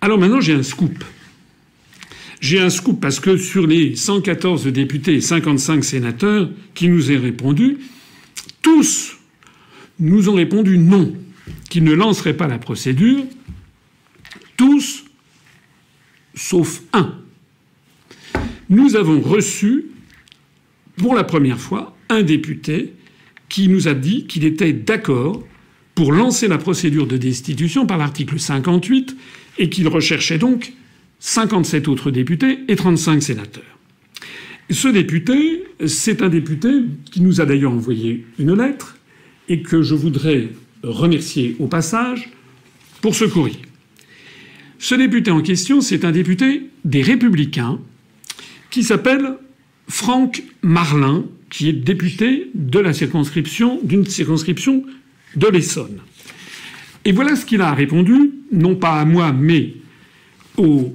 Alors maintenant, j'ai un scoop. J'ai un scoop parce que sur les 114 députés et 55 sénateurs qui nous ont répondu, tous nous ont répondu non, qu'ils ne lanceraient pas la procédure. Tous, sauf un. Nous avons reçu, pour la première fois, un député qui nous a dit qu'il était d'accord pour lancer la procédure de destitution par l'article 58 et qu'il recherchait donc 57 autres députés et 35 sénateurs. Ce député, c'est un député qui nous a d'ailleurs envoyé une lettre et que je voudrais remercier au passage pour ce courrier. Ce député en question, c'est un député des Républicains qui s'appelle Franck Marlin, qui est député de la circonscription, d'une circonscription de l'Essonne. Et voilà ce qu'il a répondu, non pas à moi, mais aux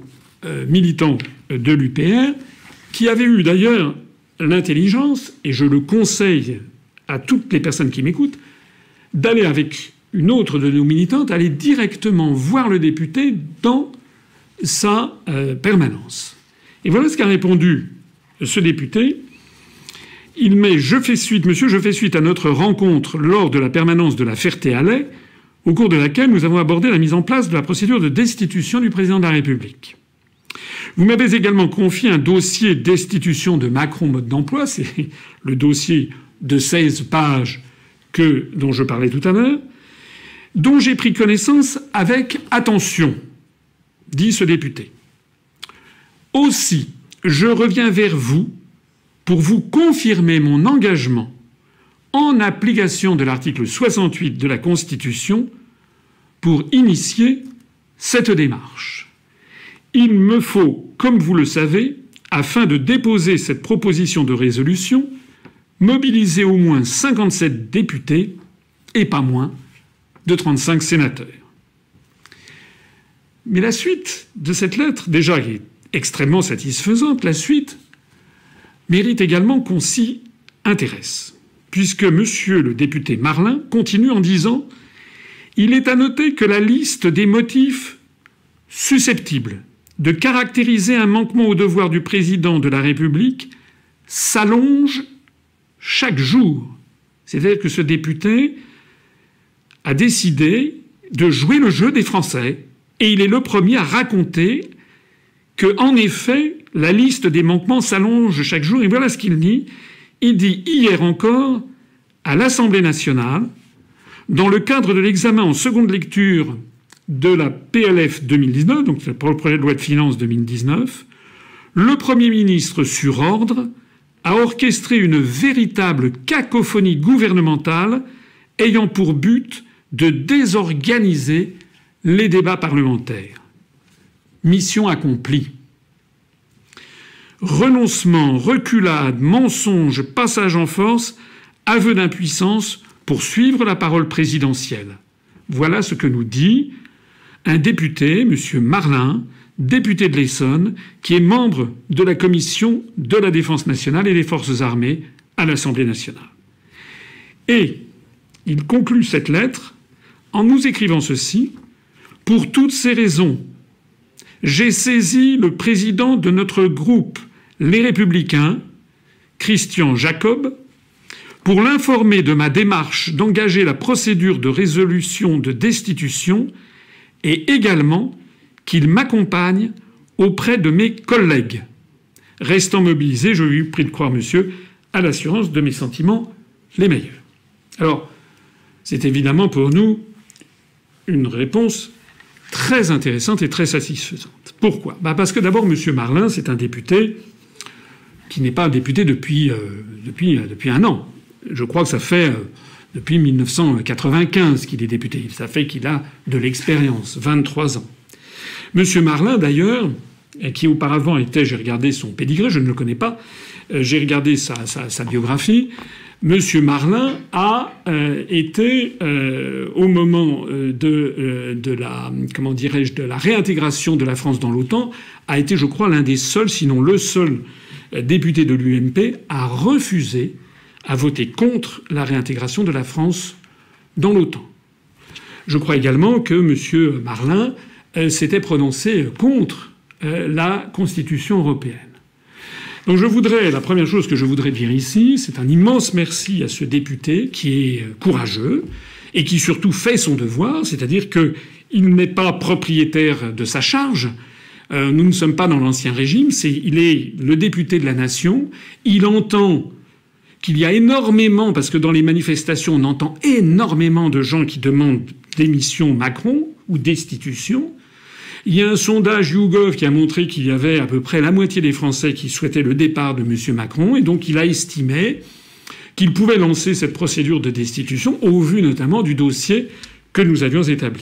militants de l'UPR, qui avaient eu d'ailleurs l'intelligence, et je le conseille à toutes les personnes qui m'écoutent, d'aller avec une autre de nos militantes, aller directement voir le député dans sa permanence. Et voilà ce qu'a répondu ce député. Il met « Je fais suite à notre rencontre lors de la permanence de la Ferté-Alais, au cours de laquelle nous avons abordé la mise en place de la procédure de destitution du président de la République. Vous m'avez également confié un dossier destitution de Macron mode d'emploi, c'est le dossier de 16 pages dont je parlais tout à l'heure, dont j'ai pris connaissance avec attention, dit ce député. Aussi, je reviens vers vous pour vous confirmer mon engagement en application de l'article 68 de la Constitution pour initier cette démarche. Il me faut, comme vous le savez, afin de déposer cette proposition de résolution, mobiliser au moins 57 députés et pas moins de 35 sénateurs. Mais la suite de cette lettre, déjà, est extrêmement satisfaisante. La suite mérite également qu'on s'y intéresse, puisque monsieur le député Marlin continue en disant « Il est à noter que la liste des motifs susceptibles de caractériser un manquement au devoir du président de la République s'allonge chaque jour. » C'est-à-dire que ce député a décidé de jouer le jeu des Français et il est le premier à raconter que, en effet, la liste des manquements s'allonge chaque jour. Et voilà ce qu'il dit. Il dit hier encore à l'Assemblée nationale, dans le cadre de l'examen en seconde lecture de la PLF 2019, donc le projet de loi de finances 2019, le Premier ministre, sur ordre, a orchestré une véritable cacophonie gouvernementale ayant pour but de désorganiser les débats parlementaires. Mission accomplie. Renoncement, reculade, mensonge, passage en force, aveu d'impuissance pour suivre la parole présidentielle. Voilà ce que nous dit un député, M. Marlin, député de l'Essonne, qui est membre de la commission de la Défense nationale et des Forces armées à l'Assemblée nationale. Et il conclut cette lettre en nous écrivant ceci. « Pour toutes ces raisons, j'ai saisi le président de notre groupe, Les Républicains, Christian Jacob, pour l'informer de ma démarche d'engager la procédure de résolution de destitution et également qu'il m'accompagne auprès de mes collègues. Restant mobilisé, je lui prie de croire, monsieur, à l'assurance de mes sentiments les meilleurs. » Alors, c'est évidemment pour nous une réponse très intéressante et très satisfaisante. Pourquoi ? Parce que d'abord, M. Marlin, c'est un député qui n'est pas un député depuis un an. Je crois que ça fait depuis 1995 qu'il est député. Ça fait qu'il a de l'expérience, 23 ans. M. Marlin, d'ailleurs, qui auparavant était, j'ai regardé son pédigré, je ne le connais pas, j'ai regardé sa biographie. M. Marlin a été, au moment de la réintégration de la France dans l'OTAN, a été, je crois, l'un des seuls, sinon le seul député de l'UMP à refuser, à voter contre la réintégration de la France dans l'OTAN. Je crois également que M. Marlin s'était prononcé contre la Constitution européenne. Donc la première chose que je voudrais dire ici, c'est un immense merci à ce député qui est courageux et qui surtout fait son devoir, c'est-à-dire qu'il n'est pas propriétaire de sa charge. Nous ne sommes pas dans l'Ancien Régime, il est le député de la nation, il entend qu'il y a énormément, parce que dans les manifestations on entend énormément de gens qui demandent démission Macron ou destitution. Il y a un sondage YouGov qui a montré qu'il y avait à peu près la moitié des Français qui souhaitaient le départ de M. Macron, et donc il a estimé qu'il pouvait lancer cette procédure de destitution au vu notamment du dossier que nous avions établi.